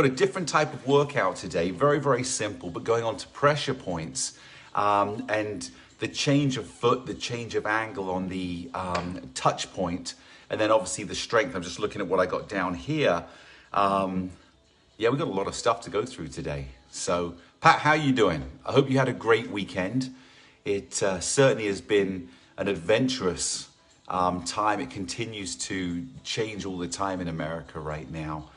Got a different type of workout today, very, very simple, but going on to pressure points and the change of foot, the change of angle on the touch point, and then obviously the strength. I'm just looking at what I got down here. Yeah, we've got a lot of stuff to go through today. So, Pat, how you doing? I hope you had a great weekend. It certainly has been an adventurous time. It continues to change all the time in America right now.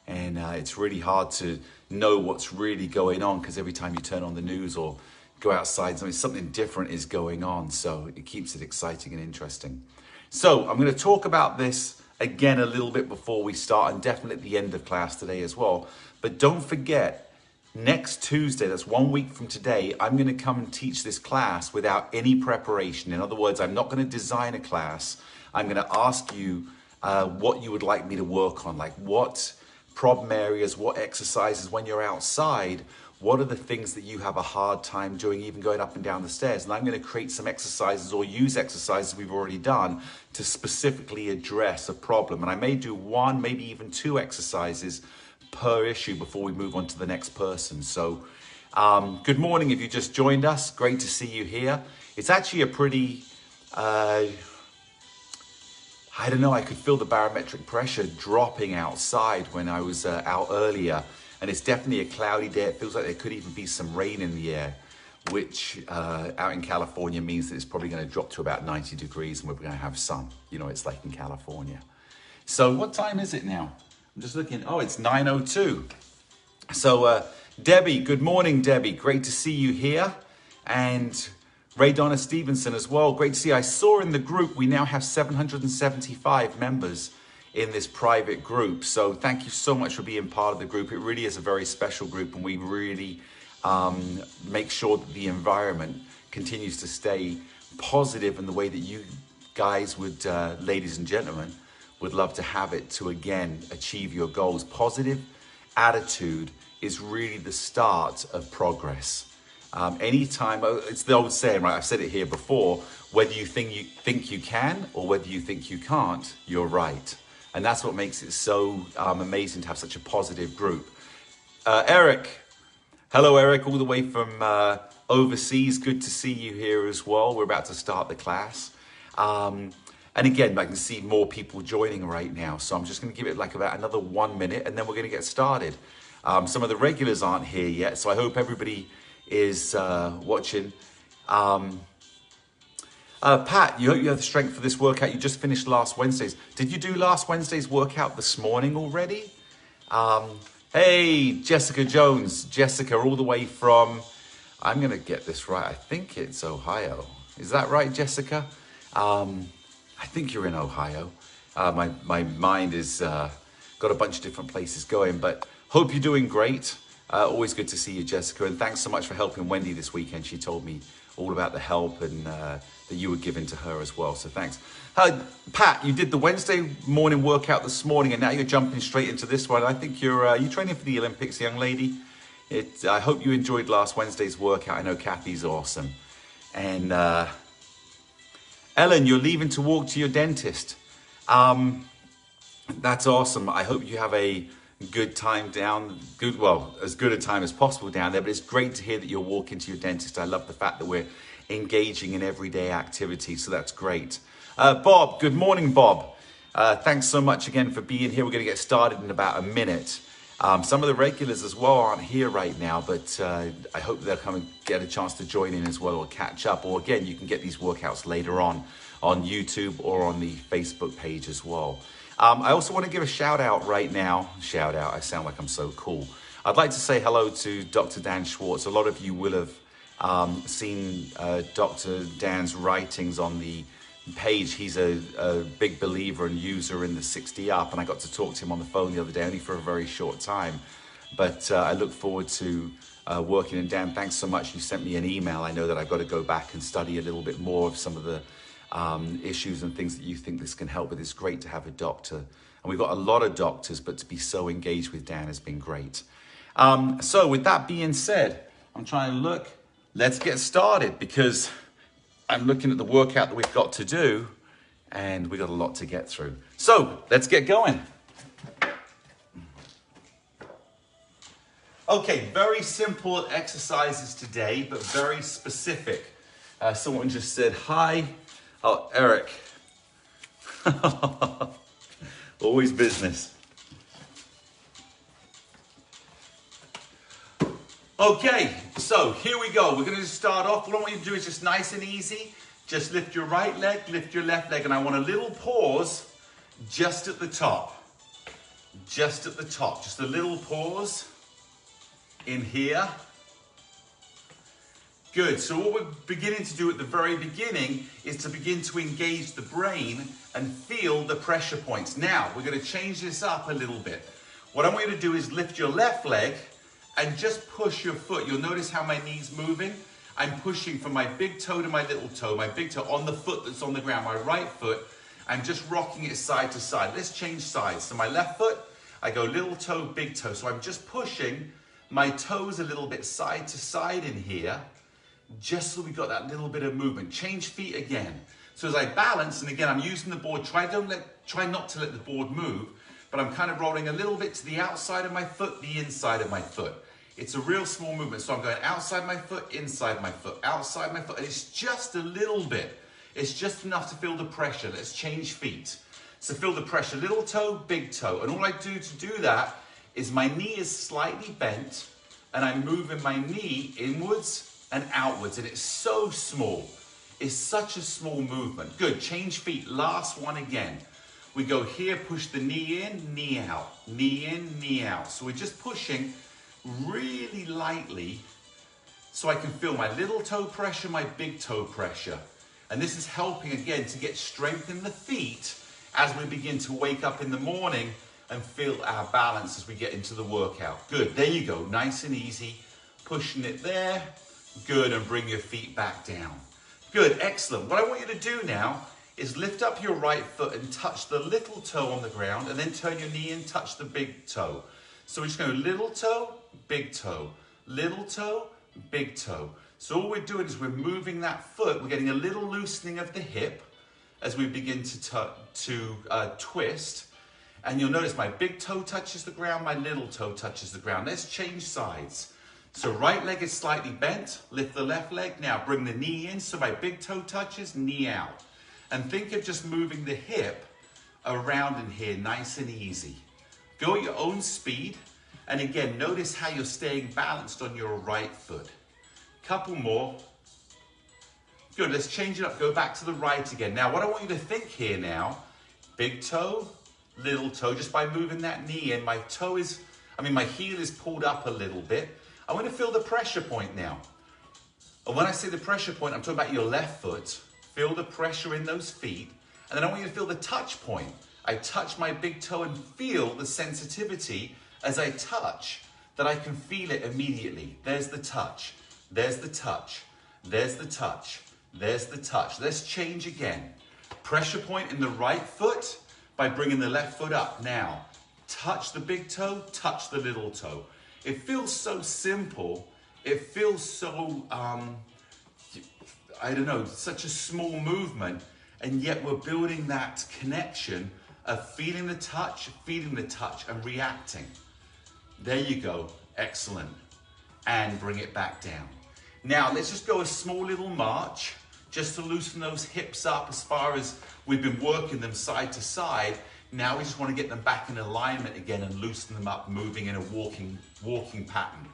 And it's really hard to know what's really going on because every time you turn on the news or go outside, something different is going on. So it keeps it exciting and interesting. So I'm going to talk about this again a little bit before we start and definitely at the end of class today as well. But don't forget, next Tuesday, that's 1 week from today, I'm going to come and teach this class without any preparation. In other words, I'm not going to design a class. I'm going to ask you what you would like me to work on, like what problem areas, what exercises when you're outside, what are the things that you have a hard time doing, even going up and down the stairs. And I'm going to create some exercises or use exercises we've already done to specifically address a problem. And I may do one, maybe even two exercises per issue before we move on to the next person. So good morning if you just joined us. Great to see you here. It's actually a pretty, I don't know, I could feel the barometric pressure dropping outside when I was out earlier. And it's definitely a cloudy day. It feels like there could even be some rain in the air, which out in California means that it's probably going to drop to about 90 degrees and we're going to have sun. You know, it's like in California. So what time is it now? I'm just looking. Oh, it's 9:02. So Debbie, good morning, Debbie. Great to see you here. And Ray Donna Stevenson as well. Great to see you. I saw in the group we now have 775 members in this private group. So thank you so much for being part of the group. It really is a very special group and we really make sure that the environment continues to stay positive in the way that you guys would, ladies and gentlemen, would love to have it to again achieve your goals. Positive attitude is really the start of progress. Anytime, it's the old saying, right? I've said it here before, whether you think you can or whether you think you can't, you're right. And that's what makes it so amazing to have such a positive group. Eric, hello Eric, all the way from overseas. Good to see you here as well. We're about to start the class. And again, I can see more people joining right now. So I'm just gonna give it like about another 1 minute and then we're gonna get started. Some of the regulars aren't here yet, so I hope everybody is watching. Pat, you hope you have the strength for this workout. You just finished last Wednesday's. Did you do last Wednesday's workout this morning already? Hey, Jessica Jones. Jessica, all the way from, I'm going to get this right. I think it's Ohio. Is that right, Jessica? I think you're in Ohio. My mind is got a bunch of different places going, but hope you're doing great. Always good to see you, Jessica. And thanks so much for helping Wendy this weekend. She told me all about the help and that you were giving to her as well. So thanks. Pat, you did the Wednesday morning workout this morning and now you're jumping straight into this one. I think you're training for the Olympics, young lady. I hope you enjoyed last Wednesday's workout. I know Kathy's awesome. And Ellen, you're leaving to walk to your dentist. That's awesome. I hope you have a good time down, well, as good a time as possible down there, but it's great to hear that you're walking to your dentist. I love the fact that we're engaging in everyday activity, so that's great. Bob, good morning, Bob. Thanks so much again for being here. We're going to get started in about a minute. Some of the regulars as well aren't here right now, but I hope they'll come and get a chance to join in as well or catch up. Or again, you can get these workouts later on YouTube or on the Facebook page as well. I also want to give a shout out right now. Shout out, I sound like I'm so cool. I'd like to say hello to Dr. Dan Schwartz. A lot of you will have seen Dr. Dan's writings on the page. He's a big believer and user in the 60 up, and I got to talk to him on the phone the other day, only for a very short time. But I look forward to working. And Dan, thanks so much. You sent me an email. I know that I've got to go back and study a little bit more of some of the issues and things that you think this can help with. It's great to have a doctor, and we've got a lot of doctors, but to be so engaged with Dan has been great. So with that being said, I'm trying to look. Let's get started because I'm looking at the workout that we've got to do and we've got a lot to get through. So let's get going. Okay, very simple exercises today, but very specific. Someone just said, hi. Oh, Eric. Always business. Okay, so here we go. We're going to start off. What I want you to do is just nice and easy. Just lift your right leg, lift your left leg, and I want a little pause just at the top. Just at the top. Just a little pause in here. Good. So what we're beginning to do at the very beginning is to begin to engage the brain and feel the pressure points. Now, we're going to change this up a little bit. What I want you to do is lift your left leg and just push your foot. You'll notice how my knee's moving. I'm pushing from my big toe to my little toe, my big toe on the foot that's on the ground, my right foot. I'm just rocking it side to side. Let's change sides. So my left foot, I go little toe, big toe. So I'm just pushing my toes a little bit side to side in here, just so we got that little bit of movement. Change feet again. So as I balance, and again, I'm using the board, try not to let the board move, but I'm kind of rolling a little bit to the outside of my foot, the inside of my foot. It's a real small movement. So I'm going outside my foot, inside my foot, outside my foot. And it's just a little bit. It's just enough to feel the pressure. Let's change feet. So feel the pressure, little toe, big toe. And all I do to do that is my knee is slightly bent and I'm moving my knee inwards and outwards. And it's so small. It's such a small movement. Good, change feet. Last one again. We go here, push the knee in, knee out, knee in, knee out. So we're just pushing really lightly so I can feel my little toe pressure, my big toe pressure. And this is helping again to get strength in the feet as we begin to wake up in the morning and feel our balance as we get into the workout. Good, there you go, nice and easy. Pushing it there, good, and bring your feet back down. Good, excellent. What I want you to do now is lift up your right foot and touch the little toe on the ground and then turn your knee and touch the big toe. So we're just going little toe, big toe, little toe, big toe. So all we're doing is we're moving that foot. We're getting a little loosening of the hip as we begin to twist. And you'll notice my big toe touches the ground, my little toe touches the ground. Let's change sides. So right leg is slightly bent. Lift the left leg. Now bring the knee in so my big toe touches, knee out. And think of just moving the hip around in here, nice and easy. Go at your own speed. And again, notice how you're staying balanced on your right foot. Couple more. Good, let's change it up. Go back to the right again. Now, what I want you to think here now, big toe, little toe, just by moving that knee in, my heel is pulled up a little bit. I want to feel the pressure point now. And when I say the pressure point, I'm talking about your left foot. Feel the pressure in those feet. And then I want you to feel the touch point. I touch my big toe and feel the sensitivity as I touch, that I can feel it immediately. There's the touch, there's the touch, there's the touch, there's the touch. Let's change again. Pressure point in the right foot by bringing the left foot up. Now, touch the big toe, touch the little toe. It feels so simple. It feels so, I don't know, such a small movement, and yet we're building that connection of feeling the touch, and reacting. There you go, excellent. And bring it back down. Now let's just go a small little march, just to loosen those hips up as far as we've been working them side to side. Now we just want to get them back in alignment again and loosen them up, moving in a walking pattern.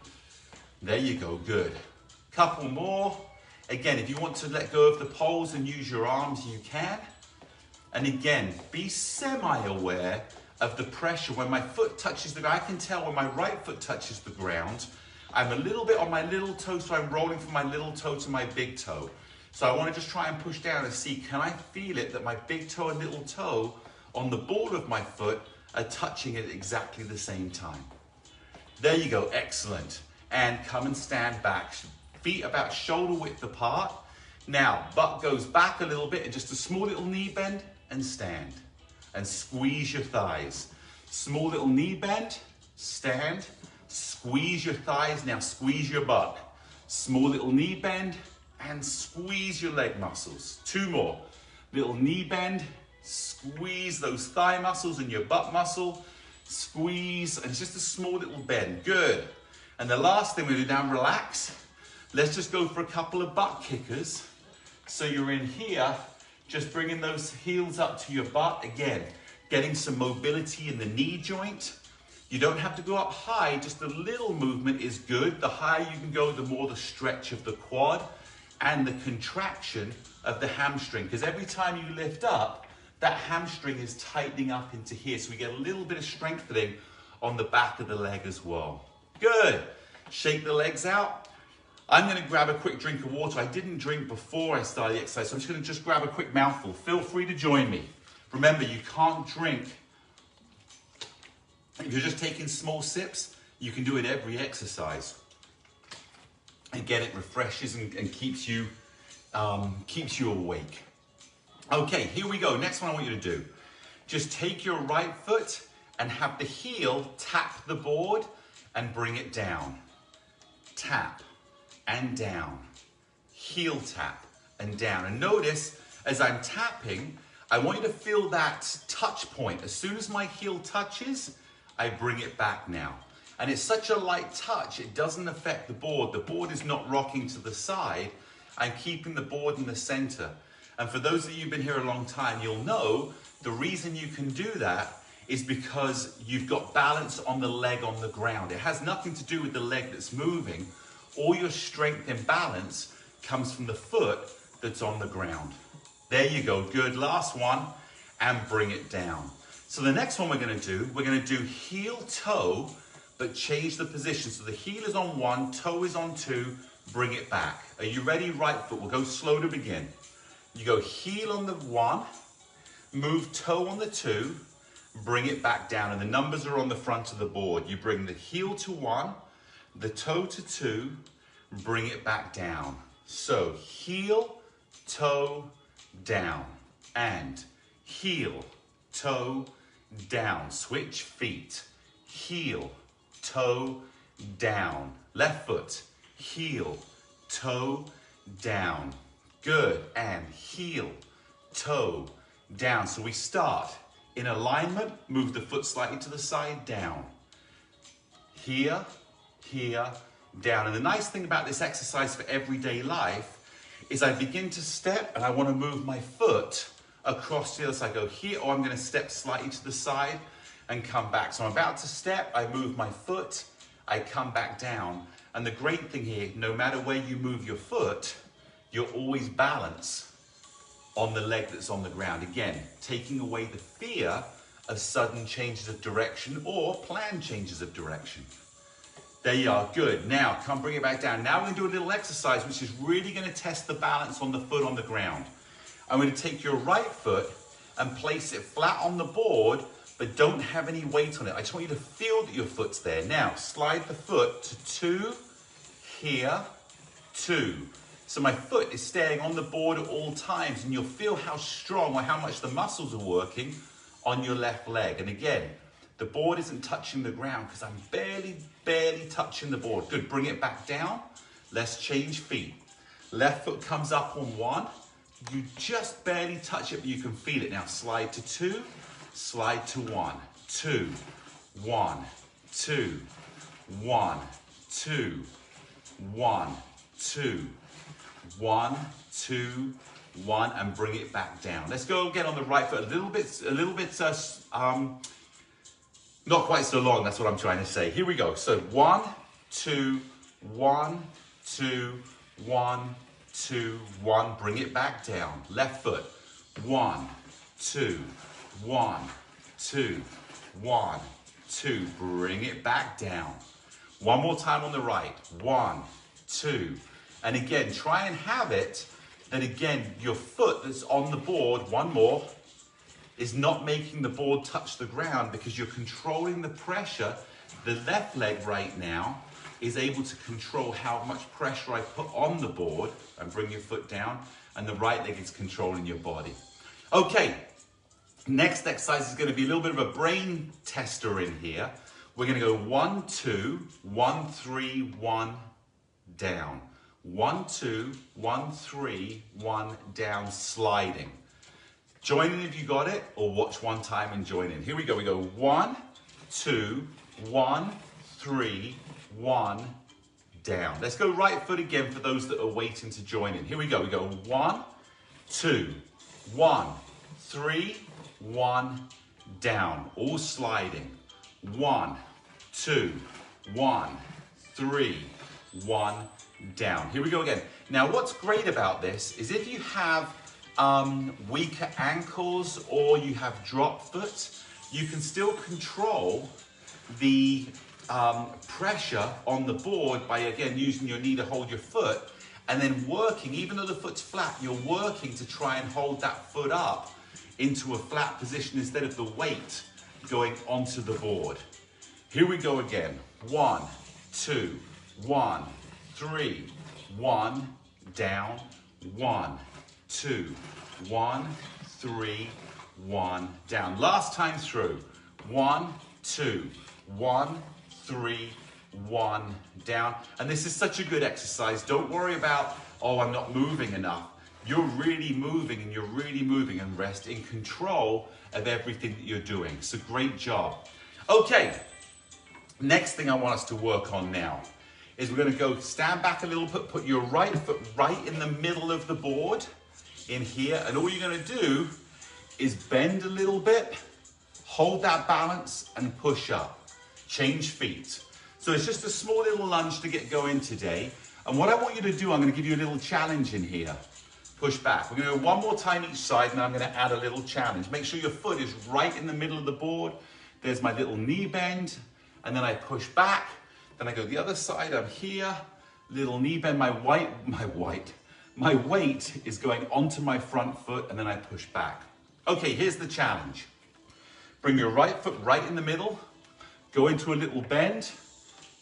There you go, good. Couple more. Again, if you want to let go of the poles and use your arms, you can. And again, be semi-aware of the pressure when my foot touches the ground. I can tell when my right foot touches the ground, I'm a little bit on my little toe, so I'm rolling from my little toe to my big toe. So I want to just try and push down and see, can I feel it that my big toe and little toe on the ball of my foot are touching at exactly the same time. There you go, excellent. And come and stand back. Feet about shoulder width apart. Now, butt goes back a little bit and just a small little knee bend and stand. And squeeze your thighs. Small little knee bend, stand, squeeze your thighs. Now squeeze your butt. Small little knee bend and squeeze your leg muscles. Two more. Little knee bend, squeeze those thigh muscles and your butt muscle. Squeeze, and it's just a small little bend. Good. And the last thing we're gonna do now, relax. Let's just go for a couple of butt kickers. So you're in here, just bringing those heels up to your butt. Again, getting some mobility in the knee joint. You don't have to go up high, just a little movement is good. The higher you can go, the more the stretch of the quad and the contraction of the hamstring. Because every time you lift up, that hamstring is tightening up into here. So we get a little bit of strengthening on the back of the leg as well. Good. Shake the legs out. I'm going to grab a quick drink of water. I didn't drink before I started the exercise, so I'm just going to grab a quick mouthful. Feel free to join me. Remember, you can't drink. If you're just taking small sips, you can do it every exercise. Again, it refreshes and keeps you awake. Okay, here we go. Next one I want you to do. Just take your right foot and have the heel tap the board and bring it down. Tap and down. Heel tap and down. And notice, as I'm tapping, I want you to feel that touch point. As soon as my heel touches, I bring it back now. And it's such a light touch, it doesn't affect the board. The board is not rocking to the side. I'm keeping the board in the center. And for those of you who've been here a long time, you'll know the reason you can do that is because you've got balance on the leg on the ground. It has nothing to do with the leg that's moving. All your strength and balance comes from the foot that's on the ground. There you go, good. Last one, and bring it down. So the next one we're gonna do heel toe, but change the position. So the heel is on one, toe is on two, bring it back. Are you ready? Right foot, we'll go slow to begin. You go heel on the one, move toe on the two, bring it back down. And the numbers are on the front of the board. You bring the heel to one, the toe to two, bring it back down. So heel, toe, down, and heel, toe, down. Switch feet. Heel, toe, down. Left foot. Heel, toe, down. Good. And heel, toe, down. So we start in alignment. Move the foot slightly to the side, down. Here, here, down. And the nice thing about this exercise for everyday life is I begin to step and I want to move my foot across the other side. I go here, or I'm going to step slightly to the side and come back. So I'm about to step, I move my foot, I come back down. And the great thing here, no matter where you move your foot, you're always balanced on the leg that's on the ground. Again, taking away the fear of sudden changes of direction or planned changes of direction. There you are, good. Now, come bring it back down. Now we're gonna do a little exercise which is really gonna test the balance on the foot on the ground. I'm gonna take your right foot and place it flat on the board, but don't have any weight on it. I just want you to feel that your foot's there. Now, slide the foot to two, here, two. So my foot is staying on the board at all times, and you'll feel how strong or how much the muscles are working on your left leg. And again, the board isn't touching the ground because I'm barely touching the board. Good, bring it back down. Let's change feet. Left foot comes up on one. You just barely touch it, but you can feel it. Now slide to two, slide to one, two, one, two, one, two, one, two, one, two, one, and bring it back down. Let's go again on the right foot. A little bit, not quite so long, that's what I'm trying to say. Here we go. So one, two, one, two, one, two, one. Bring it back down. Left foot. One, two, one, two, one, two. Bring it back down. One more time on the right. One, two. And again, try and have it that again, your foot that's on the board, one more, is not making the board touch the ground because you're controlling the pressure. The left leg right now is able to control how much pressure I put on the board and bring your foot down, and the right leg is controlling your body. Okay, next exercise is going to be a little bit of a brain tester in here. We're going to go 1, 2, 1, 3, 1, down. 1, 2, 1, 3, 1, down, sliding. Join in if you got it, or watch one time and join in. Here we go. We go 1, 2, 1, 3, 1, down. Let's go right foot again for those that are waiting to join in. Here we go. We go 1, 2, 1, 3, 1, down. All sliding. 1, 2, 1, 3, 1, down. Here we go again. Now what's great about this is if you have weaker ankles or you have drop foot, you can still control the pressure on the board by again using your knee to hold your foot and then working, even though the foot's flat, you're working to try and hold that foot up into a flat position instead of the weight going onto the board. Here we go again. 1, 2, 1, 3, 1, down, 1, 2, 1, 3, 1, down. Last time through. 1, 2, 1, 3, 1, down. And this is such a good exercise. Don't worry about, oh, I'm not moving enough. You're really moving and you're really moving, and rest in control of everything that you're doing. So great job. Okay, next thing I want us to work on now is we're going to go stand back a little bit, put your right foot right in the middle of the board in here, and all you're going to do is bend a little bit, hold that balance and push up. Change feet. So it's just a small little lunge to get going today. And what I want you to do, I'm going to give you a little challenge in here. Push back. We're going to go one more time each side, and I'm going to add a little challenge. Make sure your foot is right in the middle of the board. There's my little knee bend, and then I push back. Then I go the other side. I'm here, little knee bend. My weight is going onto my front foot, and then I push back. Okay, here's the challenge. Bring your right foot right in the middle. Go into a little bend.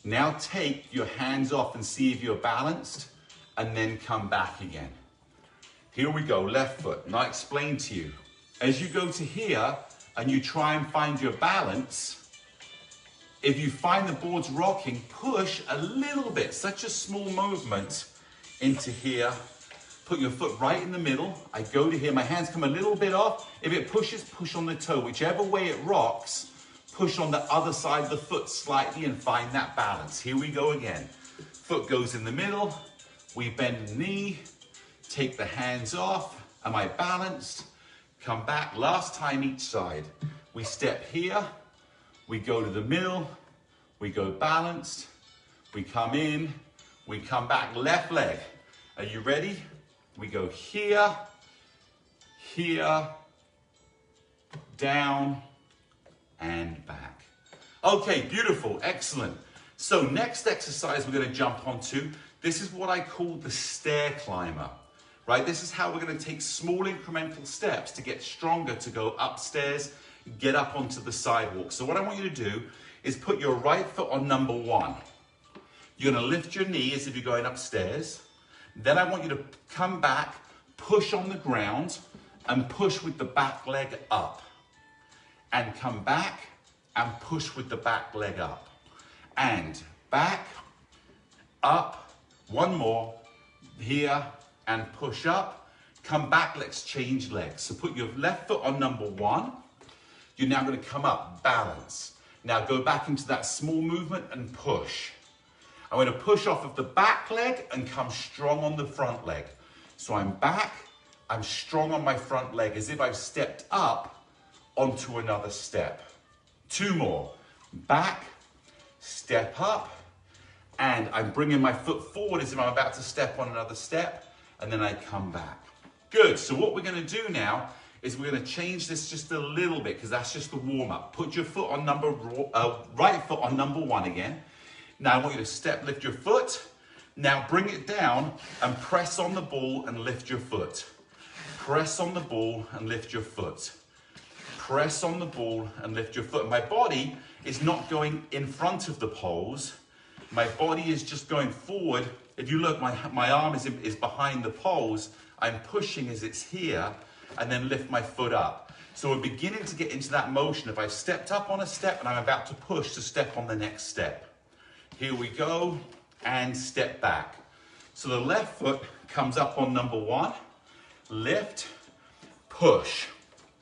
Now take your hands off and see if you're balanced, and then come back again. Here we go, left foot. Now I explain to you. As you go to here and you try and find your balance, if you find the board's rocking, push a little bit, such a small movement into here. Put your foot right in the middle. I go to here, my hands come a little bit off. If it pushes, push on the toe. Whichever way it rocks, push on the other side of the foot slightly and find that balance. Here we go again. Foot goes in the middle. We bend the knee. Take the hands off. Am I balanced? Come back. Last time each side. We step here. We go to the middle. We go balanced. We come in. We come back. Left leg. Are you ready? We go here, here, down, and back. Okay, beautiful, excellent. So next exercise we're going to jump onto, this is what I call the stair climber, right? This is how we're going to take small incremental steps to get stronger, to go upstairs, get up onto the sidewalk. So what I want you to do is put your right foot on number 1. You're going to lift your knee as if you're going upstairs. Then I want you to come back, push on the ground, and push with the back leg up. And come back and push with the back leg up. And back, up, one more, here, and push up. Come back, let's change legs. So put your left foot on number 1. You're now going to come up, balance. Now go back into that small movement and push. I'm going to push off of the back leg and come strong on the front leg. So I'm back, I'm strong on my front leg as if I've stepped up onto another step. 2 more. Back, step up, and I'm bringing my foot forward as if I'm about to step on another step, and then I come back. Good, so what we're going to do now is we're going to change this just a little bit because that's just the warm-up. Put your foot on right foot on number 1 again. Now I want you to lift your foot. Now bring it down and press on the ball and lift your foot. Press on the ball and lift your foot. Press on the ball and lift your foot. My body is not going in front of the poles. My body is just going forward. If you look, my arm is behind the poles. I'm pushing as it's here and then lift my foot up. So we're beginning to get into that motion. If I've stepped up on a step and I'm about to push to step on the next step. Here we go, and step back. So the left foot comes up on number 1, lift, push,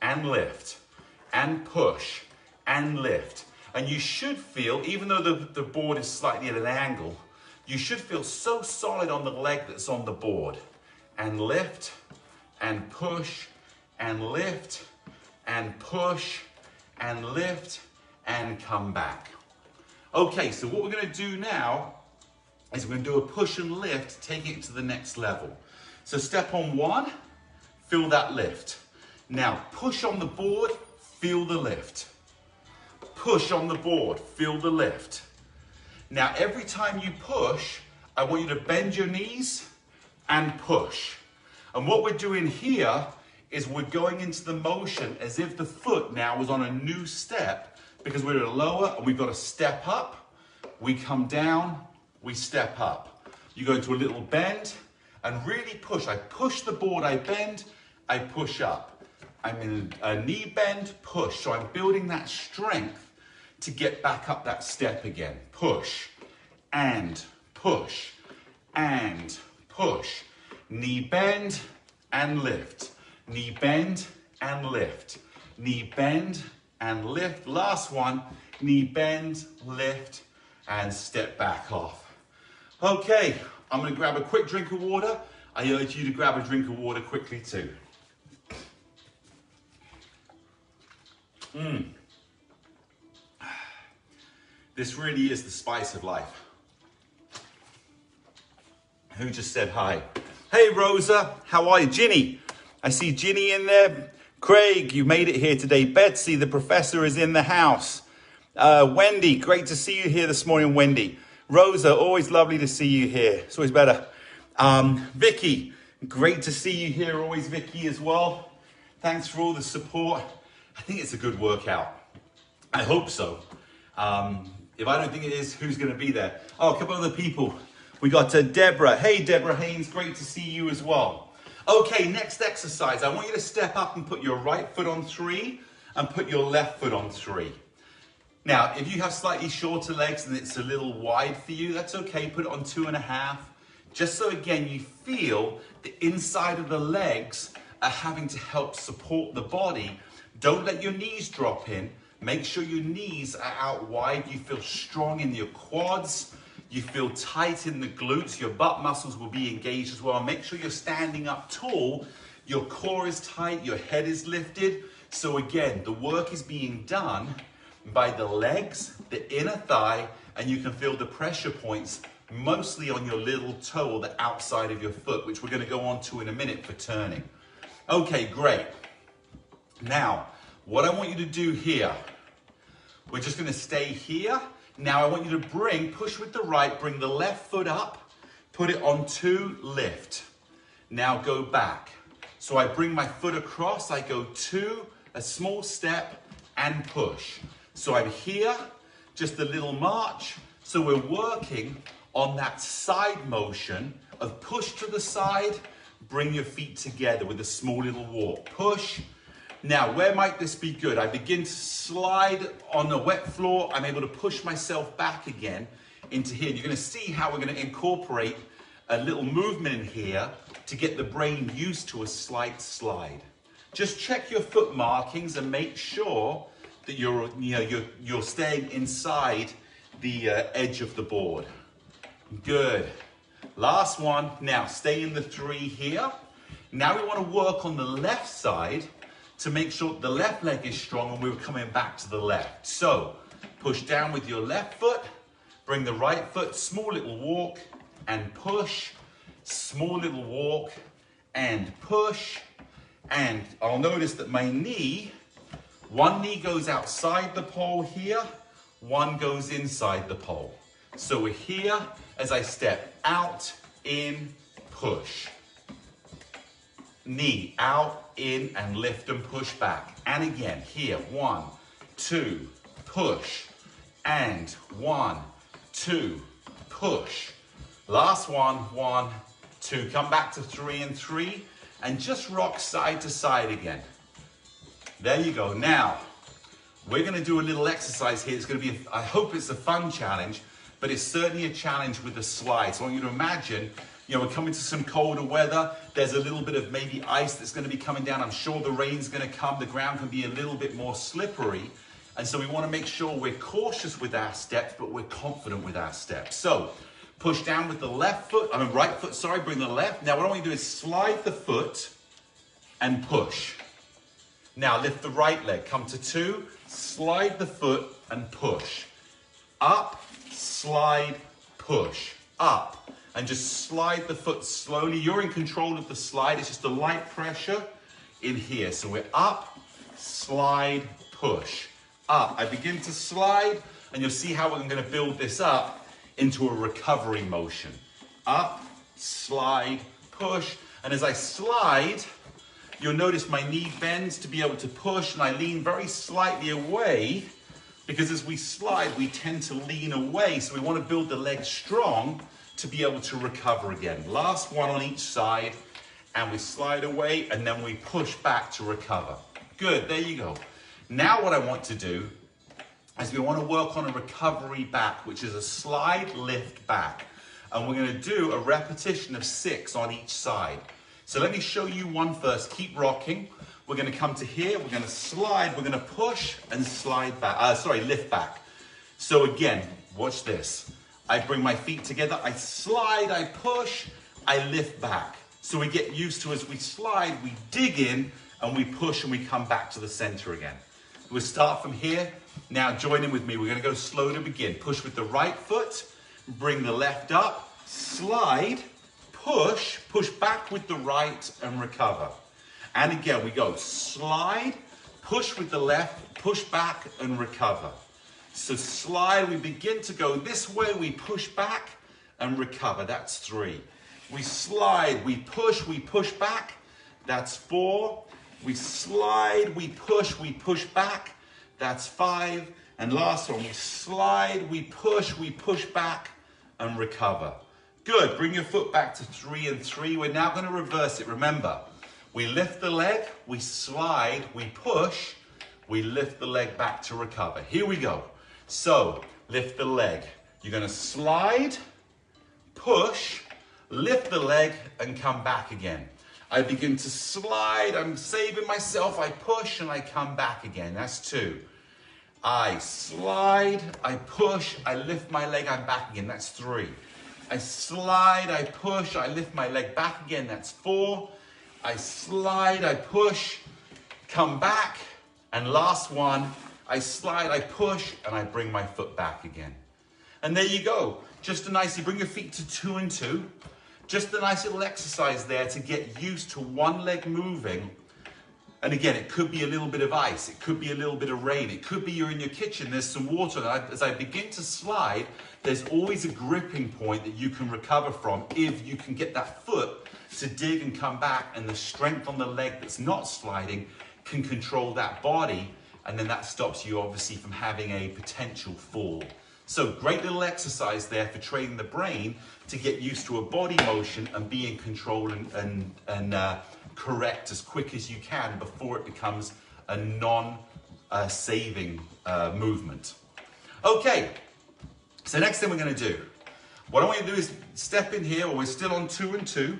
and lift, and push, and lift. And you should feel, even though the board is slightly at an angle, you should feel so solid on the leg that's on the board. And lift, and push, and lift, and push, and lift, and come back. Okay, so what we're going to do now is we're going to do a push and lift, taking it to the next level. So step on 1, feel that lift. Now push on the board, feel the lift. Push on the board, feel the lift. Now every time you push, I want you to bend your knees and push. And what we're doing here is we're going into the motion as if the foot now was on a new step, because we're at a lower and we've got to step up. We come down, we step up. You go into a little bend and really push. I push the board, I bend, I push up. I'm in a knee bend, push. So I'm building that strength to get back up that step again. Push and push and push. Knee bend and lift. Knee bend and lift. Knee bend and lift. Last one, knee bend, lift, and step back off. Okay, I'm going to grab a quick drink of water. I urge you to grab a drink of water quickly too. This really is the spice of life. Who just said hi? Hey Rosa, how are you? Ginny, I see Ginny in there. Craig, you made it here today. Betsy, the professor, is in the house. Wendy, great to see you here this morning, Wendy. Rosa, always lovely to see you here. It's always better. Vicky, great to see you here, always Vicky as well. Thanks for all the support. I think it's a good workout. I hope so. If I don't think it is, who's going to be there? Oh, a couple other people. We got Deborah. Hey, Deborah Haynes, great to see you as well. Okay, next exercise. I want you to step up and put your right foot on 3 and put your left foot on 3. Now, if you have slightly shorter legs and it's a little wide for you, that's okay. Put it on 2.5. Just so, again, you feel the inside of the legs are having to help support the body. Don't let your knees drop in. Make sure your knees are out wide. You feel strong in your quads. You feel tight in the glutes. Your butt muscles will be engaged as well. Make sure you're standing up tall. Your core is tight. Your head is lifted. So again, the work is being done by the legs, the inner thigh, and you can feel the pressure points mostly on your little toe or the outside of your foot, which we're going to go on to in a minute for turning. Okay, great. Now, what I want you to do here, we're just going to stay here. Now I want you to push with the right, bring the left foot up, put it on 2, lift. Now go back. So I bring my foot across, I go 2, a small step, and push. So I'm here, just a little march. So we're working on that side motion of push to the side, bring your feet together with a small little walk. Push. Now, where might this be good? I begin to slide on the wet floor. I'm able to push myself back again into here. You're going to see how we're going to incorporate a little movement in here to get the brain used to a slight slide. Just check your foot markings and make sure that you're staying inside the edge of the board. Good. Last one. Now, stay in the 3 here. Now we want to work on the left side to make sure the left leg is strong and we're coming back to the left. So, push down with your left foot, bring the right foot, small little walk, and push, small little walk, and push, and I'll notice that my knee, one knee goes outside the pole here, one goes inside the pole. So we're here as I step out, in, push. Knee out, in, and lift and push back. And again, here, 1, 2, push, and 1, 2, push. Last one, 1, 2. Come back to 3 and 3, and just rock side to side again. There you go. Now, we're going to do a little exercise here. It's going to be, I hope it's a fun challenge, but it's certainly a challenge with the slides. So I want you to imagine, we're coming to some colder weather. There's a little bit of maybe ice that's going to be coming down. I'm sure the rain's going to come. The ground can be a little bit more slippery. And so we want to make sure we're cautious with our steps, but we're confident with our steps. So push down with the right foot, sorry, bring the left. Now what I want you to do is slide the foot and push. Now lift the right leg, come to 2, slide the foot and push. Up, slide, push, up. And just slide the foot slowly. You're in control of the slide. It's just a light pressure in here. So we're up, slide, push, up. I begin to slide, and you'll see how I'm going to build this up into a recovery motion. Up, slide, push. And as I slide, you'll notice my knee bends to be able to push, and I lean very slightly away, because as we slide, we tend to lean away. So we want to build the leg strong to be able to recover again. Last one on each side, and we slide away, and then we push back to recover. Good, there you go. Now what I want to do is we want to work on a recovery back, which is a slide, lift back. And we're going to do a repetition of 6 on each side. So let me show you one first. Keep rocking. We're going to come to here, we're going to slide, we're going to push and slide back, lift back. So again, watch this. I bring my feet together, I slide, I push, I lift back. So we get used to, as we slide, we dig in and we push and we come back to the center again. We'll start from here. Now join in with me. We're going to go slow to begin. Push with the right foot, bring the left up, slide, push back with the right and recover. And again, we go slide, push with the left, push back and recover. So slide, we begin to go this way, we push back and recover. That's 3. We slide, we push back. That's 4. We slide, we push back. That's 5. And last one, we slide, we push back and recover. Good, bring your foot back to 3 and 3. We're now going to reverse it. Remember, we lift the leg, we slide, we push, we lift the leg back to recover. Here we go. So, lift the leg. You're going to slide, push, lift the leg, and come back again. I begin to slide, I'm saving myself, I push, and I come back again. That's 2. I slide, I push, I lift my leg, I'm back again. That's 3. I slide, I push, I lift my leg back again. That's 4. I slide, I push, come back, and last one, I slide, I push, and I bring my foot back again. And there you go. Just a nice, you bring your feet to 2 and 2. Just a nice little exercise there to get used to one leg moving. And again, it could be a little bit of ice. It could be a little bit of rain. It could be you're in your kitchen, there's some water. And as I begin to slide, there's always a gripping point that you can recover from if you can get that foot to dig and come back, and the strength on the leg that's not sliding can control that body, and then that stops you obviously from having a potential fall. So great little exercise there for training the brain to get used to a body motion and be in control and correct as quick as you can before it becomes a non-saving movement. Okay, so next thing we're going to do, what I want you to do is step in here, or we're still on 2 and 2,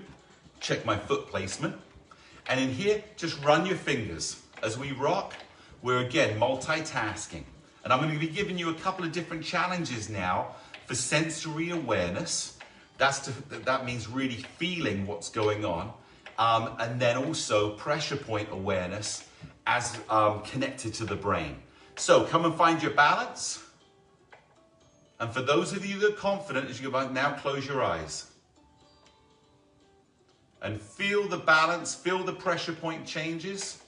check my foot placement, and in here, just run your fingers. As we rock, we're again multitasking. And I'm going to be giving you a couple of different challenges now for sensory awareness. That means really feeling what's going on. And then also pressure point awareness as connected to the brain. So come and find your balance. And for those of you that are confident, as you go back, now close your eyes. And feel the balance, feel the pressure point changes.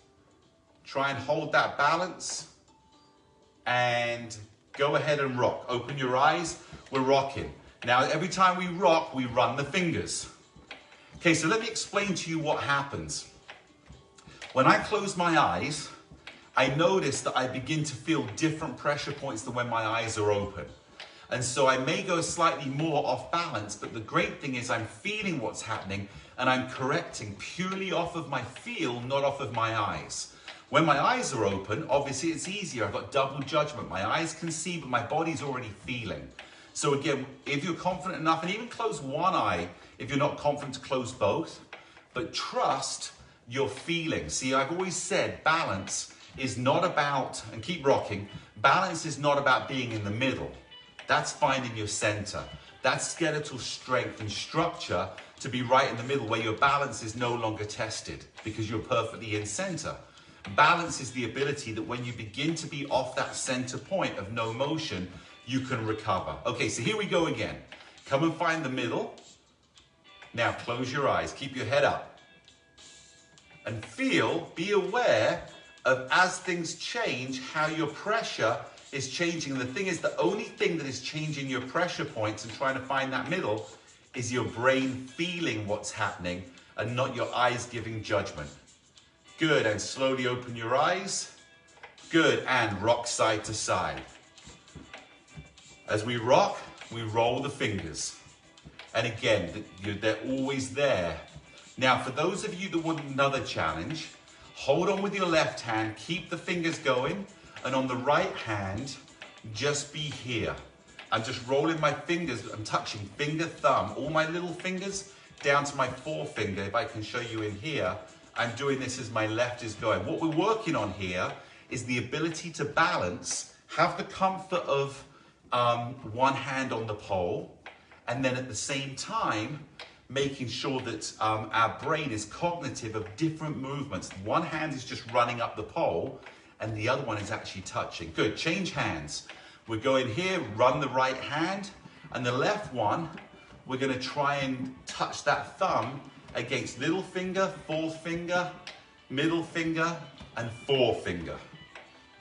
Try and hold that balance. And go ahead and rock. Open your eyes, we're rocking. Now every time we rock, we run the fingers. Okay, so let me explain to you what happens. When I close my eyes, I notice that I begin to feel different pressure points than when my eyes are open. And so I may go slightly more off balance, but the great thing is I'm feeling what's happening and I'm correcting purely off of my feel, not off of my eyes. When my eyes are open, obviously it's easier. I've got double judgment. My eyes can see, but my body's already feeling. So again, if you're confident enough, and even close one eye if you're not confident to close both, but trust your feeling. See, I've always said balance is not about, and keep rocking, balance is not about being in the middle. That's finding your center. That's skeletal strength and structure to be right in the middle where your balance is no longer tested because you're perfectly in center. Balance is the ability that when you begin to be off that center point of no motion, you can recover. Okay, so here we go again. Come and find the middle. Now close your eyes, keep your head up. And feel, be aware of as things change, how your pressure is changing. And the thing is, the only thing that is changing your pressure points and trying to find that middle is your brain feeling what's happening and not your eyes giving judgment. Good, and slowly open your eyes. Good, and rock side to side. As we rock, we roll the fingers. And again, they're always there. Now, for those of you that want another challenge, hold on with your left hand, keep the fingers going, and on the right hand, just be here. I'm just rolling my fingers, I'm touching finger, thumb, all my little fingers down to my forefinger. If I can show you in here, I'm doing this as my left is going. What we're working on here is the ability to balance, have the comfort of one hand on the pole, and then at the same time, making sure that our brain is cognitive of different movements. One hand is just running up the pole and the other one is actually touching. Good, change hands. We're going here, run the right hand, and the left one, we're gonna try and touch that thumb against little finger, fourth finger, middle finger, and forefinger.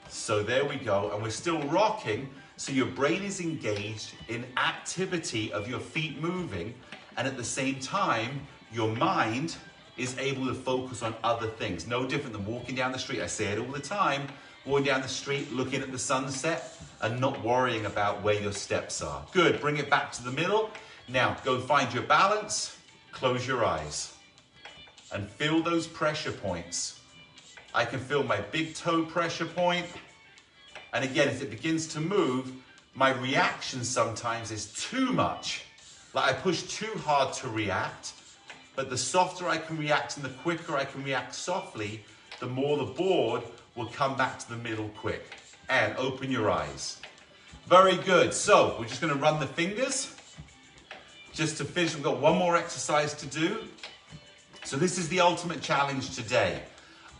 So there we go, and we're still rocking, so your brain is engaged in activity of your feet moving, and at the same time, your mind is able to focus on other things. No different than walking down the street. I say it all the time. Walking down the street, looking at the sunset, and not worrying about where your steps are. Good, bring it back to the middle. Now, go find your balance, close your eyes, and feel those pressure points. I can feel my big toe pressure point. And again, as it begins to move, my reaction sometimes is too much. Like I push too hard to react, but the softer I can react and the quicker I can react softly, the more the board will come back to the middle quick. And open your eyes. Very good. So we're just going to run the fingers just to finish. We've got one more exercise to do. So this is the ultimate challenge today.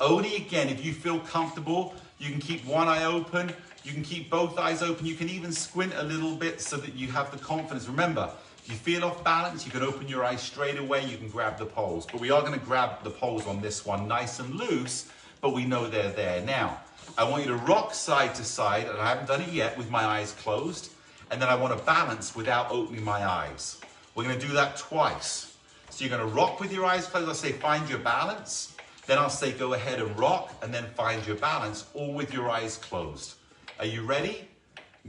Only again, if you feel comfortable, you can keep one eye open, you can keep both eyes open, you can even squint a little bit so that you have the confidence. Remember, if you feel off balance, you can open your eyes straight away, you can grab the poles. But we are going to grab the poles on this one nice and loose, but we know they're there. Now, I want you to rock side to side, and I haven't done it yet with my eyes closed, and then I want to balance without opening my eyes. We're going to do that twice. So you're going to rock with your eyes closed. I'll say find your balance. Then I'll say go ahead and rock, and then find your balance, all with your eyes closed. Are you ready?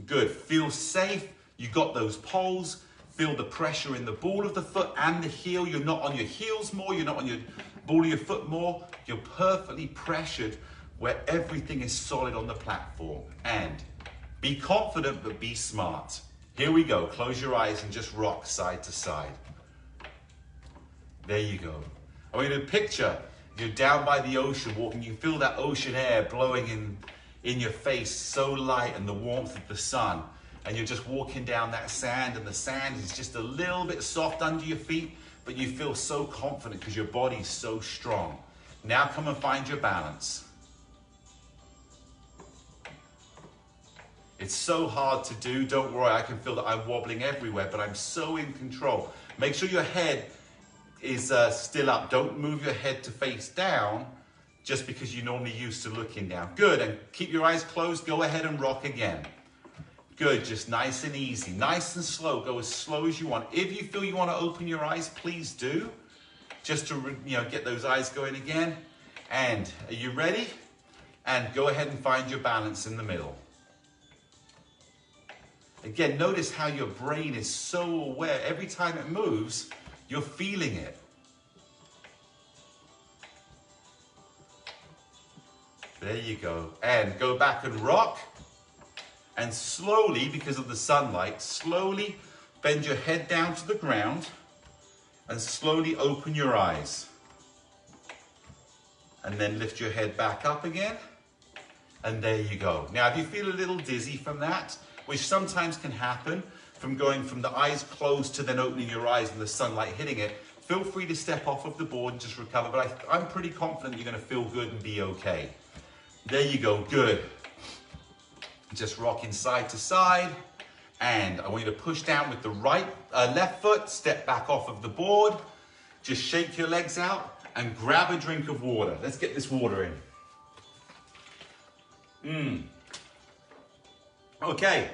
Good. Feel safe. You got those poles. Feel the pressure in the ball of the foot and the heel. You're not on your heels more. You're not on your ball of your foot more. You're perfectly pressured where everything is solid on the platform. And be confident, but be smart. Here we go. Close your eyes and just rock side to side. There you go. I want you to picture you're down by the ocean walking. You feel that ocean air blowing in your face, so light, and the warmth of the sun. And you're just walking down that sand, and the sand is just a little bit soft under your feet, but you feel so confident because your body's so strong. Now come and find your balance. It's so hard to do. Don't worry, I can feel that I'm wobbling everywhere, but I'm so in control. Make sure your head is still up. Don't move your head to face down just because you're normally used to looking down. Good, and keep your eyes closed. Go ahead and rock again. Good, just nice and easy, nice and slow. Go as slow as you want. If you feel you want to open your eyes, please do. Just to get those eyes going again. And are you ready? And go ahead and find your balance in the middle. Again, notice how your brain is so aware. Every time it moves, you're feeling it. There you go. And go back and rock. And slowly, because of the sunlight, slowly bend your head down to the ground and slowly open your eyes. And then lift your head back up again And there you go. Now, if you feel a little dizzy from that, which sometimes can happen from going from the eyes closed to then opening your eyes and the sunlight hitting it, feel free to step off of the board and just recover. But I'm pretty confident you're going to feel good and be okay. There you go. Good. Just rocking side to side. And I want you to push down with the left foot, step back off of the board. Just shake your legs out and grab a drink of water. Let's get this water in. Okay.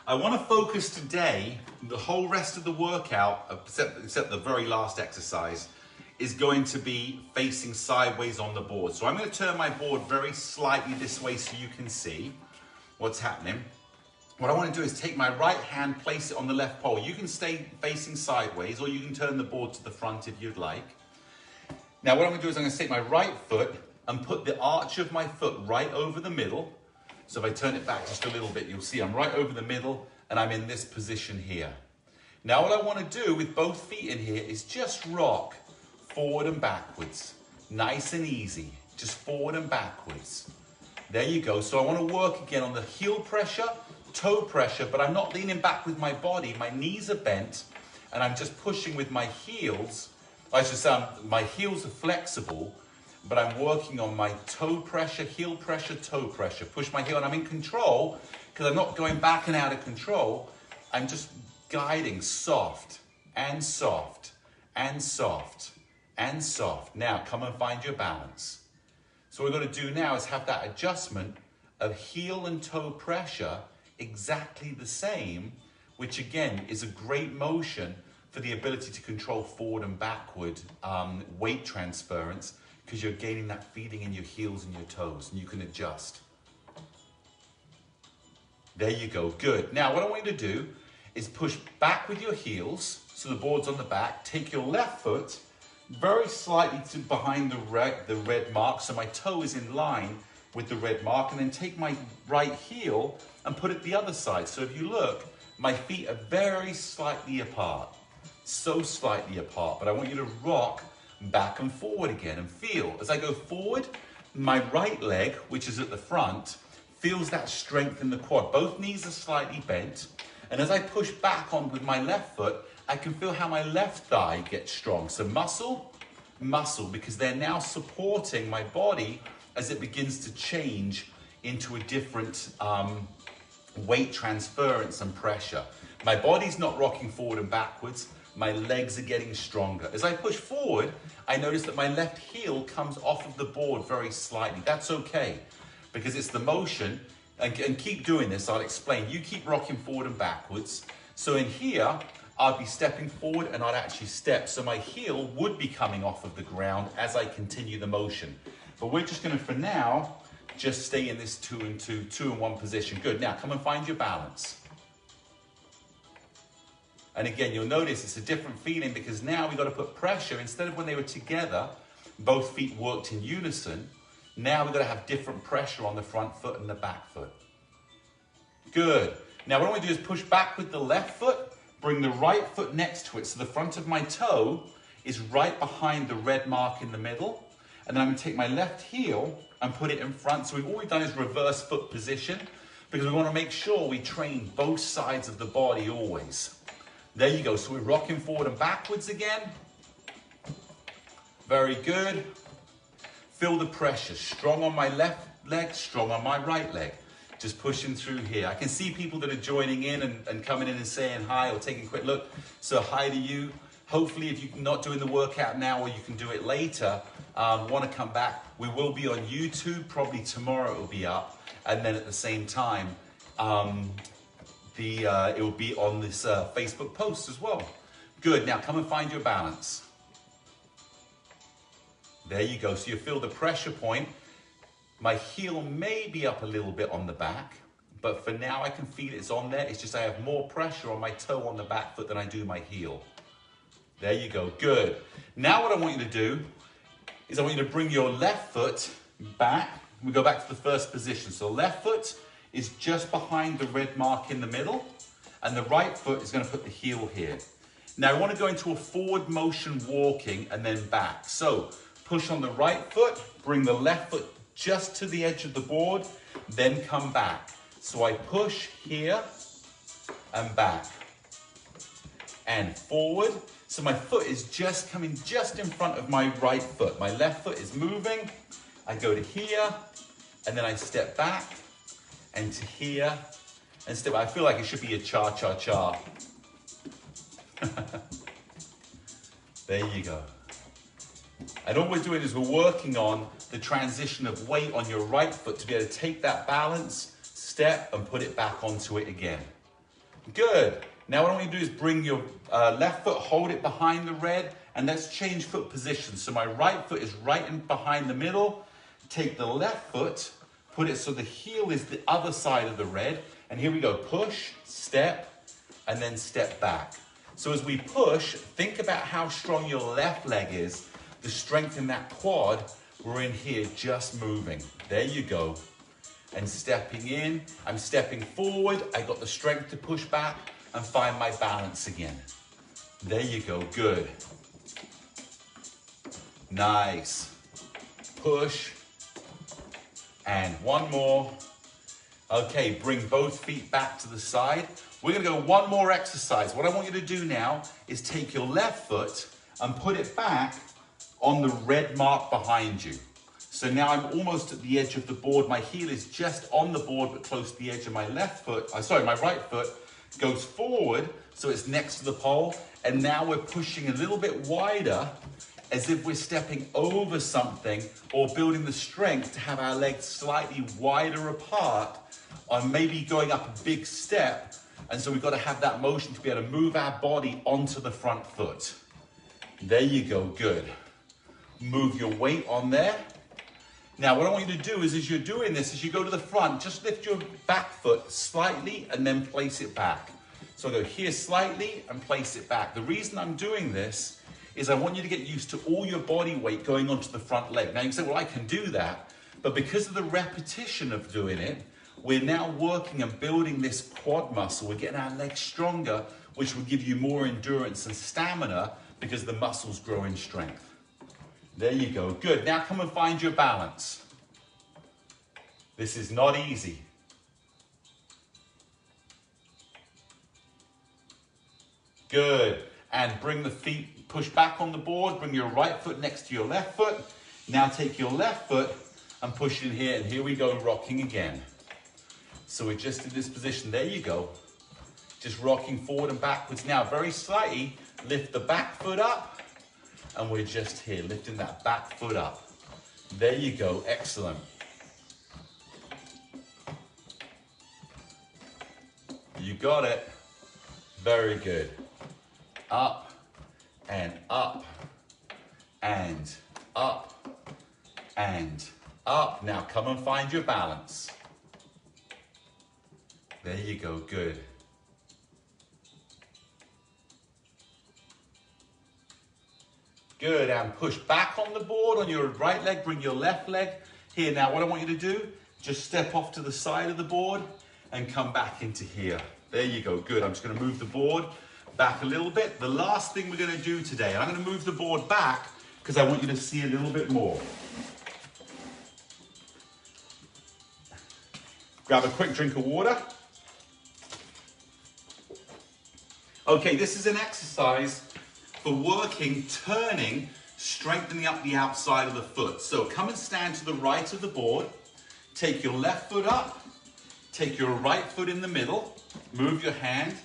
I want to focus today, the whole rest of the workout, except the very last exercise, is going to be facing sideways on the board. So I'm going to turn my board very slightly this way so you can see what's happening. What I want to do is take my right hand, place it on the left pole. You can stay facing sideways or you can turn the board to the front if you'd like. Now what I'm going to do is I'm going to take my right foot and put the arch of my foot right over the middle. So if I turn it back just a little bit, you'll see I'm right over the middle and I'm in this position here. Now what I want to do with both feet in here is just rock forward and backwards. Nice and easy. Just forward and backwards. There you go. So I want to work again on the heel pressure, toe pressure, but I'm not leaning back with my body. My knees are bent and I'm just pushing with my heels. I should say my heels are flexible, but I'm working on my toe pressure, heel pressure, toe pressure. Push my heel and I'm in control because I'm not going back and out of control. I'm just guiding soft and soft and soft and soft. Now come and find your balance. So what we're going to do now is have that adjustment of heel and toe pressure exactly the same, which again is a great motion for the ability to control forward and backward weight transference, because you're gaining that feeling in your heels and your toes and you can adjust. There you go, good. Now what I want you to do is push back with your heels, so the board's on the back. Take your left foot very slightly to behind the red mark, so my toe is in line with the red mark, and then take my right heel and put it the other side. So if you look, my feet are very slightly apart, so slightly apart, but I want you to rock back and forward again and feel. As I go forward, my right leg, which is at the front, feels that strength in the quad. Both knees are slightly bent. And as I push back on with my left foot, I can feel how my left thigh gets strong. So muscle, muscle, because they're now supporting my body as it begins to change into a different weight transference and pressure. My body's not rocking forward and backwards. My legs are getting stronger. As I push forward, I notice that my left heel comes off of the board very slightly. That's okay, because it's the motion. And keep doing this, I'll explain. You keep rocking forward and backwards. So in here, I'd be stepping forward and I'd actually step. So my heel would be coming off of the ground as I continue the motion. But we're just gonna, for now, just stay in this 2 and 2, 2 and 1 position. Good, now come and find your balance. And again, you'll notice it's a different feeling because now we've got to put pressure. Instead of when they were together, both feet worked in unison. Now we've got to have different pressure on the front foot and the back foot. Good. Now what I want to do is push back with the left foot, bring the right foot next to it. So the front of my toe is right behind the red mark in the middle. And then I'm going to take my left heel and put it in front. So all we've done is reverse foot position, because we want to make sure we train both sides of the body always. There you go. So we're rocking forward and backwards again. Very good. Feel the pressure. Strong on my left leg, strong on my right leg. Just pushing through here. I can see people that are joining in and coming in and saying hi or taking a quick look. So hi to you. Hopefully if you're not doing the workout now or you can do it later, want to come back, we will be on YouTube. Probably tomorrow it will be up. And then at the same time, it will be on this Facebook post as well. Good, now come and find your balance. There you go, so you feel the pressure point. My heel may be up a little bit on the back, but for now I can feel it's on there. It's just I have more pressure on my toe on the back foot than I do my heel. There you go, good. Now what I want you to do is I want you to bring your left foot back. We go back to the first position. So left foot is just behind the red mark in the middle, and the right foot is going to put the heel here. Now I want to go into a forward motion walking and then back. So Push on the right foot, bring the left foot just to the edge of the board, then come back. So I push here and back and forward. So my foot is just coming just in front of my right foot. My left foot is moving. I go to here and then I step back and to here and step. I feel like it should be a cha-cha-cha. There you go. And all we're doing is we're working on the transition of weight on your right foot to be able to take that balance, step, and put it back onto it again. Good. Now what I want you to do is bring your left foot, hold it behind the red, and let's change foot position. So my right foot is right in behind the middle. Take the left foot, put it so the heel is the other side of the red, and here we go. Push, step, and then step back. So as we push, think about how strong your left leg is, the strength in that quad. We're in here just moving. There you go. And stepping in, I'm stepping forward. I got the strength to push back and find my balance again. There you go, good. Nice. Push. And one more. Okay, bring both feet back to the side. We're gonna go one more exercise. What I want you to do now is take your left foot and put it back on the red mark behind you. So now I'm almost at the edge of the board. My heel is just on the board, but close to the edge of my left foot. My right foot goes forward, so it's next to the pole. And now we're pushing a little bit wider, as if we're stepping over something or building the strength to have our legs slightly wider apart, or maybe going up a big step. And so we've got to have that motion to be able to move our body onto the front foot. There you go, good. Move your weight on there. Now what I want you to do is, as you're doing this, as you go to the front, just lift your back foot slightly and then place it back. So I go here slightly and place it back. The reason I'm doing this is I want you to get used to all your body weight going onto the front leg. Now you can say, well, I can do that. But because of the repetition of doing it, we're now working and building this quad muscle. We're getting our legs stronger, which will give you more endurance and stamina because the muscles grow in strength. There you go, good. Now come and find your balance. This is not easy. Good, and bring the feet, push back on the board, bring your right foot next to your left foot. Now take your left foot and push in here, and here we go, rocking again. So we're just in this position, there you go. Just rocking forward and backwards. Now very slightly, lift the back foot up. And we're just here, lifting that back foot up. There you go, excellent. You got it. Very good. Up and up and up and up. Now come and find your balance. There you go, good. Good, and push back on the board on your right leg, bring your left leg. Here, now what I want you to do, just step off to the side of the board and come back into here. There you go, good. I'm just gonna move the board back a little bit. The last thing we're gonna do today, I'm gonna move the board back because I want you to see a little bit more. Grab a quick drink of water. Okay, this is an exercise for working, turning, strengthening up the outside of the foot. So come and stand to the right of the board. Take your left foot up. Take your right foot in the middle. Move your hand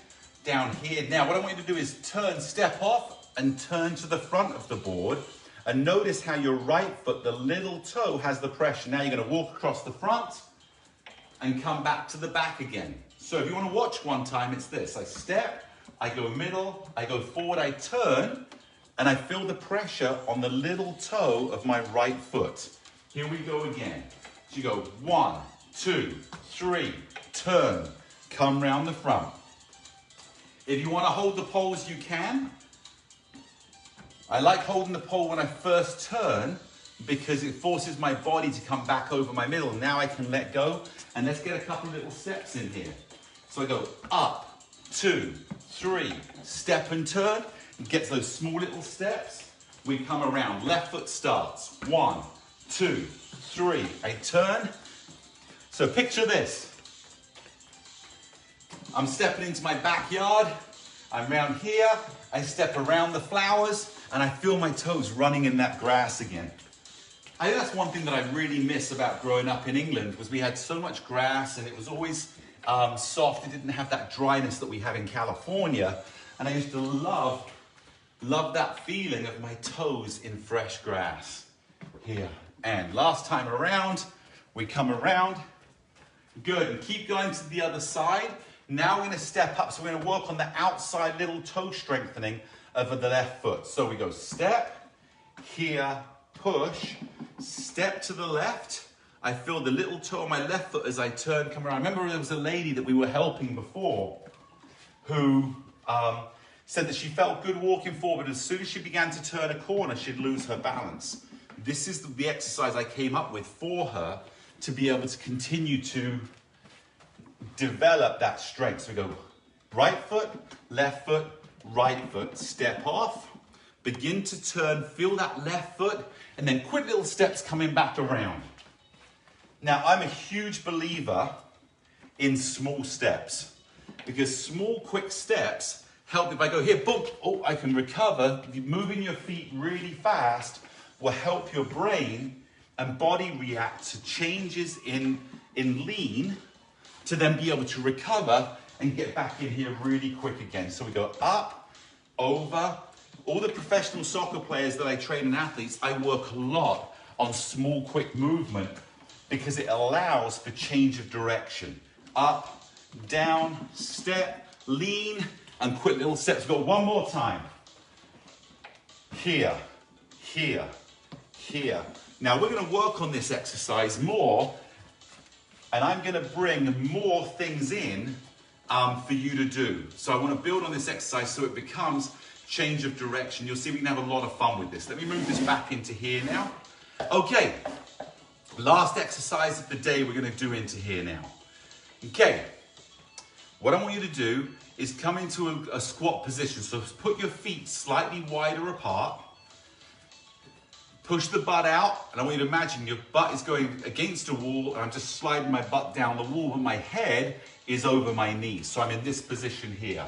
down here. Now what I want you to do is turn, step off and turn to the front of the board. And notice how your right foot, the little toe, has the pressure. Now you're going to walk across the front and come back to the back again. So if you want to watch one time, it's this. I step. I go middle, I go forward, I turn, and I feel the pressure on the little toe of my right foot. Here we go again. So you go 1, 2, 3, turn, come round the front. If you want to hold the poles, you can. I like holding the pole when I first turn because it forces my body to come back over my middle. Now I can let go, and let's get a couple of little steps in here. So I go up, 2, 3, step and turn, and get those small little steps. we come around. Left foot starts. 1, 2, 3. I turn. So picture this. I'm stepping into my backyard. I'm around here. I step around the flowers and I feel my toes running in that grass again. I think that's one thing that I really miss about growing up in England was we had so much grass and it was always soft. It didn't have that dryness that we have in California. And I used to love that feeling of my toes in fresh grass. Here. And last time around, we come around. Good. And keep going to the other side. Now we're going to step up. So we're going to work on the outside little toe strengthening of the left foot. So we go step, here, push, step to the left. I feel the little toe on my left foot as I turn, come around. I remember there was a lady that we were helping before who said that she felt good walking forward. As soon as she began to turn a corner, she'd lose her balance. This is the exercise I came up with for her to be able to continue to develop that strength. So we go right foot, right foot, step off, begin to turn, feel that left foot, and then quick little steps coming back around. Now, I'm a huge believer in small steps because small, quick steps help. If I go here, boom, oh, I can recover. Moving your feet really fast will help your brain and body react to changes in lean to then be able to recover and get back in here really quick again. So we go up, over. All the professional soccer players that I train and athletes, I work a lot on small, quick movement because it allows for change of direction. Up, down, step, lean, and quick little steps. We've got one more time. Here, here, here. Now we're going to work on this exercise more, and I'm going to bring more things in for you to do. So I want to build on this exercise so it becomes change of direction. You'll see we can have a lot of fun with this. Let me move this back into here now. Okay, last exercise of the day we're going to do into here now. Okay, what I want you to do is come into a squat position. So put your feet slightly wider apart. Push the butt out, and I want you to imagine your butt is going against a wall, and I'm just sliding my butt down the wall, but my head is over my knees. So I'm in this position here,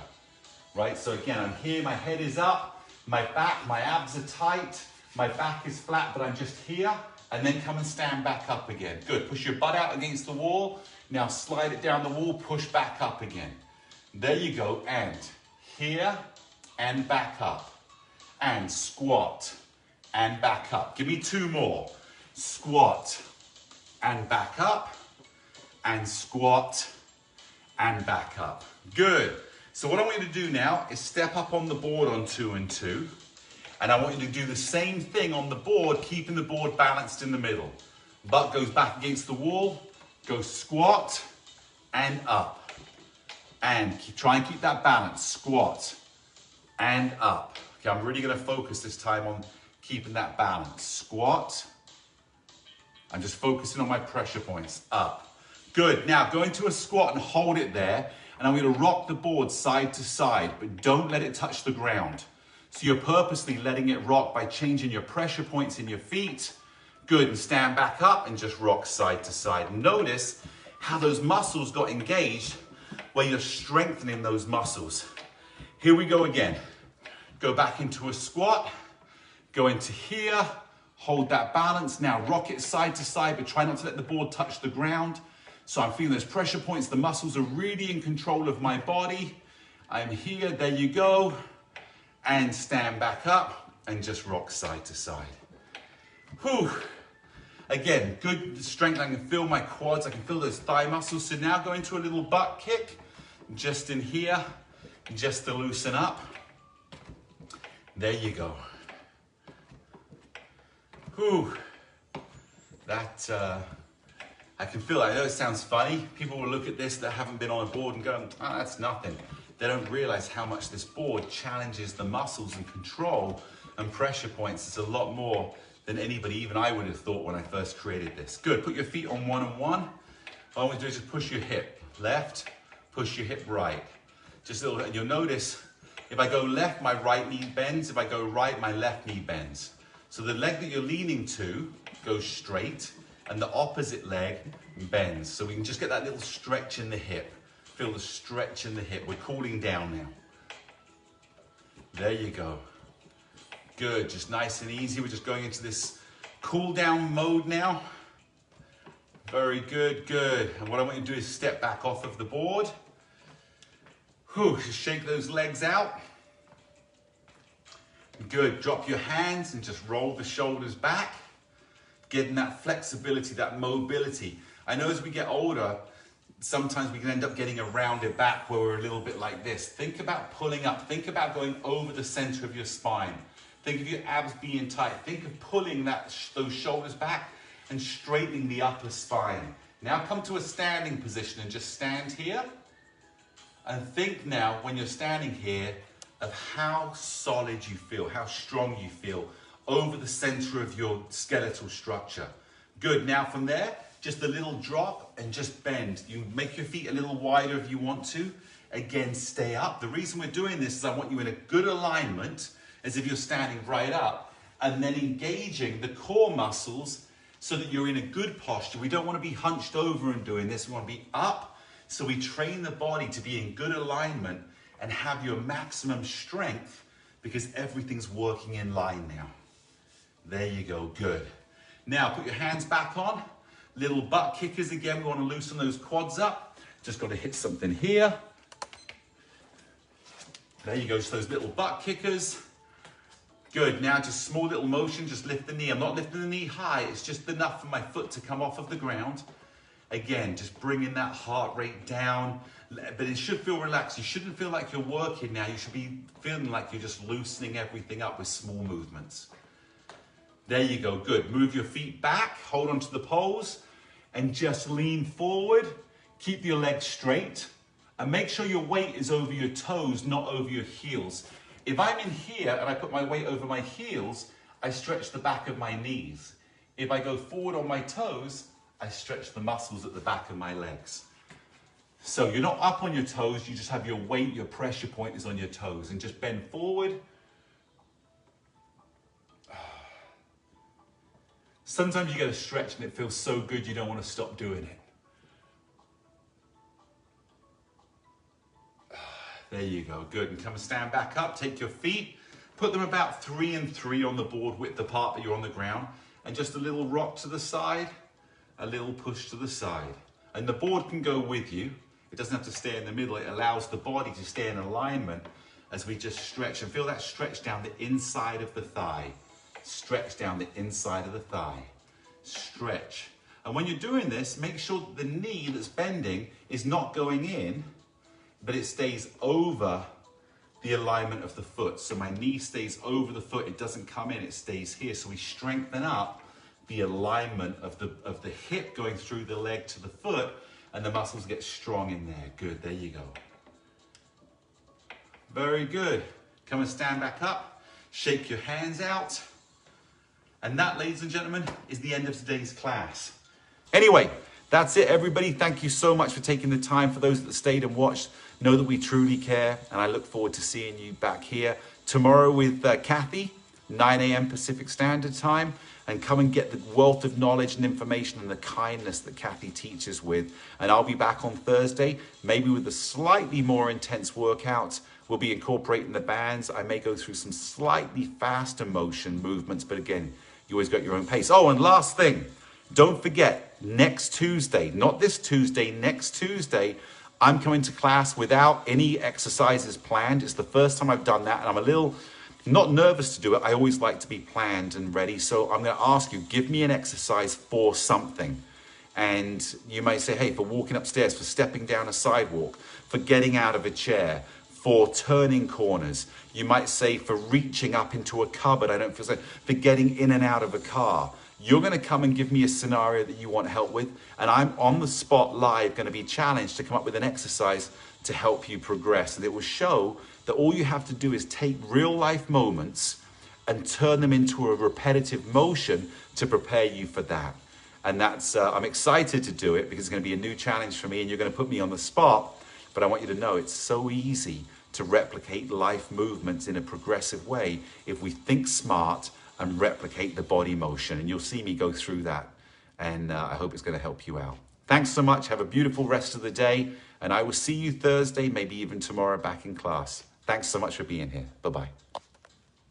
right? So again, I'm here, my head is up, my back, my abs are tight, my back is flat, but I'm just here, and then come and stand back up again. Good, push your butt out against the wall. Now slide it down the wall, push back up again. There you go, and here, and back up, and squat, and back up. Give me two more. Squat and back up, and squat and back up. Good. So what I want you to do now is step up on the board on 2 and 2, and I want you to do the same thing on the board, keeping the board balanced in the middle. Butt goes back against the wall, go squat and up, and try and keep that balance. Squat and up. Okay, I'm really going to focus this time on keeping that balance. Squat. I'm just focusing on my pressure points. Up. Good. Now go into a squat and hold it there. And I'm going to rock the board side to side, but don't let it touch the ground. So you're purposely letting it rock by changing your pressure points in your feet. Good. And stand back up and just rock side to side. Notice how those muscles got engaged where you're strengthening those muscles. Here we go again. Go back into a squat. Go into here, hold that balance. Now rock it side to side, but try not to let the board touch the ground. So I'm feeling those pressure points. The muscles are really in control of my body. I'm here, there you go. And stand back up and just rock side to side. Whew. Again, good strength. I can feel my quads. I can feel those thigh muscles. So now go into a little butt kick, just in here, just to loosen up. There you go. Whew, that, I can feel it. I know it sounds funny. People will look at this that haven't been on a board and go, oh, that's nothing. They don't realize how much this board challenges the muscles and control and pressure points. It's a lot more than anybody, even I would have thought when I first created this. Good, put your feet on 1 and 1. All I want to do is just push your hip left, push your hip right. Just a little bit, and you'll notice If I go left, my right knee bends. If I go right, my left knee bends. So the leg that you're leaning to goes straight and the opposite leg bends. So we can just get that little stretch in the hip. Feel the stretch in the hip. We're cooling down now. There you go. Good, just nice and easy. We're just going into this cool down mode now. Very good, good. And what I want you to do is step back off of the board. Whew, just shake those legs out. Good, drop your hands and just roll the shoulders back. Getting that flexibility, that mobility. I know as we get older, sometimes we can end up getting a rounded back where we're a little bit like this. Think about pulling up. Think about going over the center of your spine. Think of your abs being tight. Think of pulling those shoulders back and straightening the upper spine. Now come to a standing position and just stand here. And think now, when you're standing here, of how solid you feel, how strong you feel over the center of your skeletal structure. Good, now from there, just a little drop and just bend. You make your feet a little wider if you want to. Again, stay up. The reason we're doing this is I want you in a good alignment, as if you're standing right up, and then engaging the core muscles so that you're in a good posture. We don't want to be hunched over and doing this. We want to be up, so we train the body to be in good alignment and have your maximum strength because everything's working in line now. There you go, good. Now put your hands back on. Little butt kickers again. We want to loosen those quads up. Just got to hit something here. There you go, so those little butt kickers. Good, now just small little motion, just lift the knee. I'm not lifting the knee high, it's just enough for my foot to come off of the ground. Again, just bringing that heart rate down, but it should feel relaxed. You shouldn't feel like you're working now. You should be feeling like you're just loosening everything up with small movements. There you go, good. Move your feet back, hold on to the poles, and just lean forward. Keep your legs straight, and make sure your weight is over your toes, not over your heels. If I'm in here and I put my weight over my heels, I stretch the back of my knees. If I go forward on my toes, I stretch the muscles at the back of my legs. So you're not up on your toes, you just have your weight, your pressure point is on your toes, and just bend forward. Sometimes you get a stretch and it feels so good you don't want to stop doing it. There you go, good. And come and stand back up, take your feet, put them about 3 and 3 on the board width apart that you're on the ground, and just a little rock to the side, a little push to the side. And the board can go with you. It doesn't have to stay in the middle. It allows the body to stay in alignment as we just stretch, and feel that stretch down the inside of the thigh. Stretch down the inside of the thigh. Stretch. And when you're doing this, make sure that the knee that's bending is not going in, but it stays over the alignment of the foot. So my knee stays over the foot, it doesn't come in, it stays here. So we strengthen up the alignment of the hip going through the leg to the foot, and the muscles get strong in there. Good, there you go. Very good. Come and stand back up, shake your hands out. And that, ladies and gentlemen, is the end of today's class. Anyway, that's it, everybody. Thank you so much for taking the time. For those that stayed and watched, know that we truly care, and I look forward to seeing you back here tomorrow with Kathy, 9 a.m. Pacific Standard Time, and come and get the wealth of knowledge and information and the kindness that Kathy teaches with. And I'll be back on Thursday, maybe with a slightly more intense workout. We'll be incorporating the bands. I may go through some slightly faster motion movements, but again, you always got your own pace. Oh, and last thing, don't forget, next Tuesday, not this Tuesday, next Tuesday, I'm coming to class without any exercises planned. It's the first time I've done that, and I'm a little not nervous to do it. I always like to be planned and ready. So I'm going to ask you, give me an exercise for something. And you may say, hey, for walking upstairs, for stepping down a sidewalk, for getting out of a chair, for turning corners. You might say for reaching up into a cupboard. I don't feel so. For getting in and out of a car. You're going to come and give me a scenario that you want help with, and I'm on the spot live going to be challenged to come up with an exercise to help you progress. And it will show that all you have to do is take real life moments and turn them into a repetitive motion to prepare you for that. And that's, I'm excited to do it because it's going to be a new challenge for me, and you're going to put me on the spot, but I want you to know it's so easy to replicate life movements in a progressive way if we think smart and replicate the body motion. And you'll see me go through that. And I hope it's going to help you out. Thanks so much. Have a beautiful rest of the day. And I will see you Thursday, maybe even tomorrow back in class. Thanks so much for being here. Bye-bye.